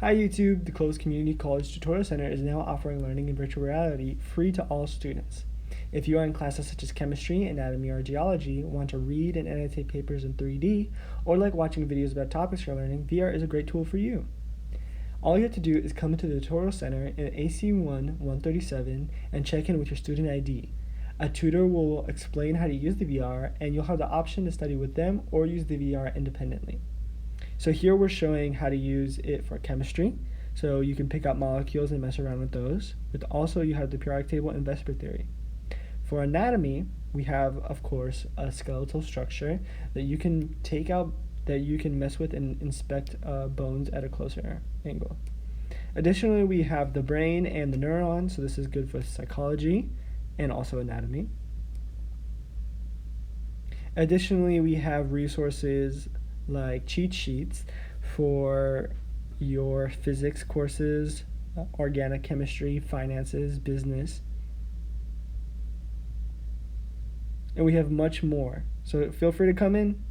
Hi YouTube, the Closed Community College Tutorial Center is now offering learning in virtual reality free to all students. If you are in classes such as chemistry, anatomy, or geology, want to read and annotate papers in 3D, or like watching videos about topics you're learning, VR is a great tool for you. All you have to do is come into the Tutorial Center in AC1-137 and check in with your student ID. A tutor will explain how to use the VR, and you'll have the option to study with them or use the VR independently. So here we're showing how to use it for chemistry. So you can pick up molecules and mess around with those. But also you have the periodic table and VSEPR theory. For anatomy, we have, of course, a skeletal structure that you can take out, that you can mess with and inspect bones at a closer angle. Additionally, we have the brain and the neurons, so this is good for psychology and also anatomy. Additionally, we have resources like cheat sheets for your physics courses, organic chemistry, finances, business. And we have much more. So feel free to come in.